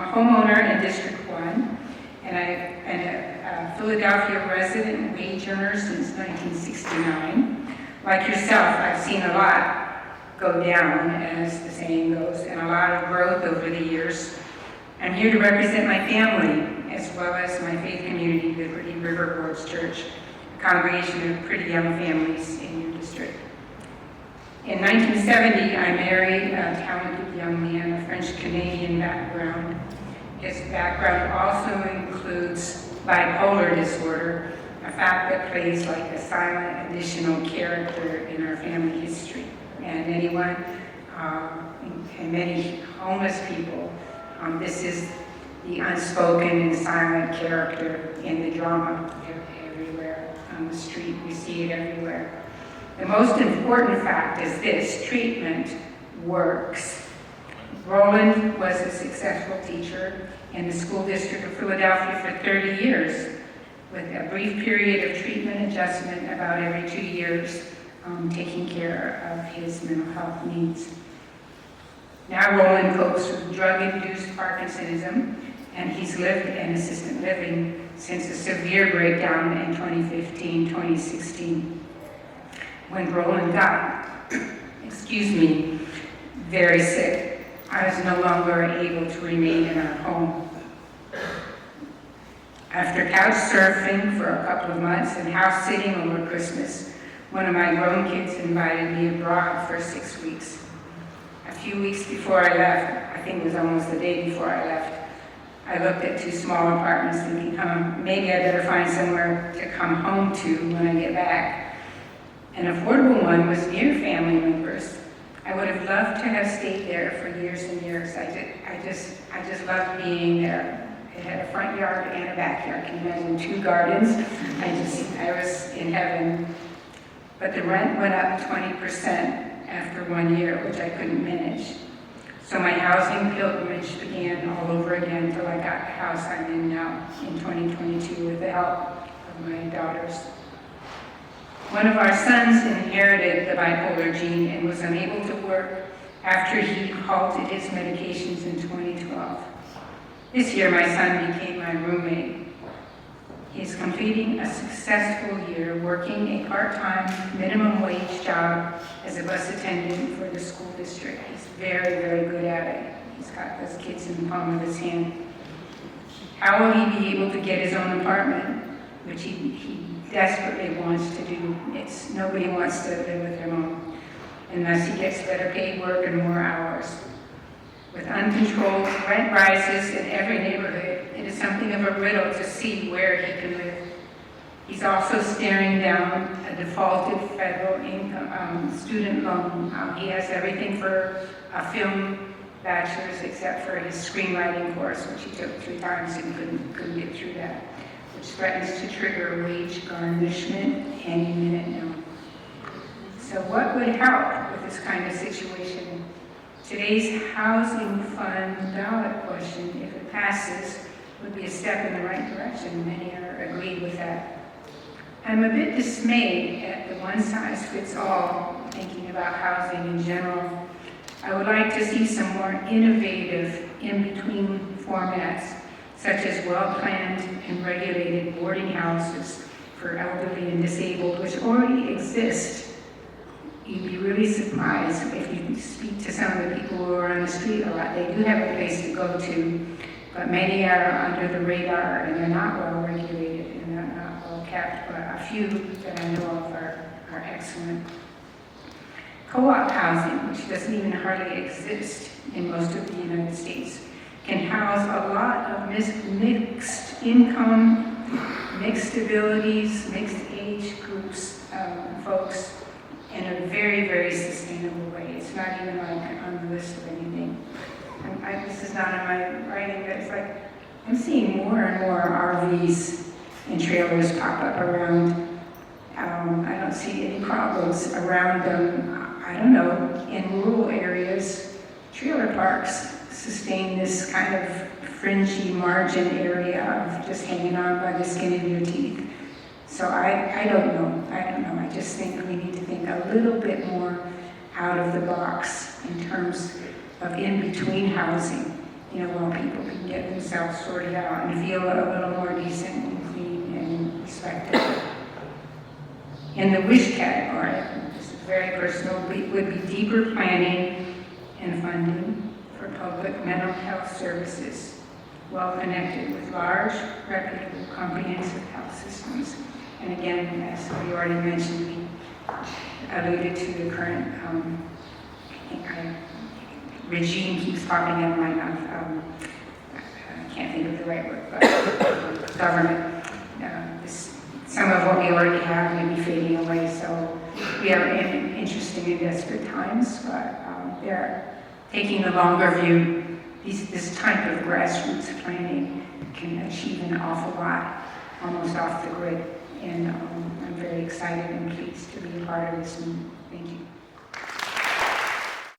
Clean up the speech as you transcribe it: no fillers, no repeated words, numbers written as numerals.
a homeowner in District 1, and I've been a Philadelphia resident and wage earner since 1969. Like yourself, I've seen a lot go down, as the saying goes, and a lot of growth over the years. I'm here to represent my family, as well as my faith community, the Liberty River Boards Church, a congregation of pretty young families in your district. In 1970, I married a talented young man of French-Canadian background. His background also includes bipolar disorder, a fact that plays like a silent additional character in our family history. And anyone, and many homeless people, this is the unspoken and silent character in the drama everywhere on the street. We see it everywhere. The most important fact is this: treatment works. Roland was a successful teacher in the school district of Philadelphia for 30 years, with a brief period of treatment adjustment about every 2 years, taking care of his mental health needs. Now Roland copes with drug-induced Parkinsonism, and he's lived in assisted living since a severe breakdown in 2015-2016. When Roland got, very sick, I was no longer able to remain in our home. After couch surfing for a couple of months and house sitting over Christmas, one of my grown kids invited me abroad for 6 weeks. A few weeks before I left, I think it was almost the day before I left, I looked at 2 small apartments thinking, maybe I better find somewhere to come home to when I get back. An affordable one was near family members. I would have loved to have stayed there for years and years. I just loved being there. It had a front yard and a backyard. Can you imagine 2 gardens? I was in heaven. But the rent went up 20% after 1 year, which I couldn't manage. So my housing pilgrimage began all over again until I got the house I'm in now in 2022 with the help of my daughters. One of our sons inherited the bipolar gene and was unable to work after he halted his medications in 2012. This year, my son became my roommate. He is completing a successful year working a part-time minimum wage job as a bus attendant for the school district. He's very, very good at it. He's got those kids in the palm of his hand. How will he be able to get his own apartment, which he desperately wants to do? Nobody wants to live with their mom unless he gets better paid work and more hours. With uncontrolled rent rises in every neighborhood, it is something of a riddle to see where he can live. He's also staring down a defaulted federal student loan. He has everything for a film bachelor's except for his screenwriting course, which he took 3 times and couldn't get through that, which threatens to trigger wage garnishment any minute now. So what would help with this kind of situation? Today's housing fund ballot question, if it passes, would be a step in the right direction. Many are agreed with that. I'm a bit dismayed at the one-size-fits-all thinking about housing in general. I would like to see some more innovative in-between formats, such as well-planned and regulated boarding houses for elderly and disabled, which already exist. You'd be really surprised if you speak to some of the people who are on the street a lot. They do have a place to go to, but many are under the radar and they're not well regulated and they're not well kept, but a few that I know of are excellent. Co-op housing, which doesn't even hardly exist in most of the United States, can house a lot of mixed income, mixed abilities, mixed age groups, folks, in a very, very sustainable way. It's not even on the list of anything. This is not in my writing, but it's like I'm seeing more and more RVs and trailers pop up around. I don't see any problems around them. I don't know, in rural areas, trailer parks sustain this kind of fringy margin area of just hanging on by the skin of your teeth. So I don't know. I just think we need to think a little bit more out of the box in terms of in-between housing. while people can get themselves sorted out and feel a little more decent and clean and respected. In the wish category, this is very personal, would be deeper planning and funding for public mental health services, well connected with large, reputable, comprehensive health systems. And again, as we already mentioned, we alluded to the current regime keeps popping in my mouth. I can't think of the right word, but government. Some of what we already have may be fading away, so we are in interesting and desperate times, but they're taking the longer view. This type of grassroots planning can achieve an awful lot, almost off the grid, and I'm very excited and pleased to be a part of this. Thank you.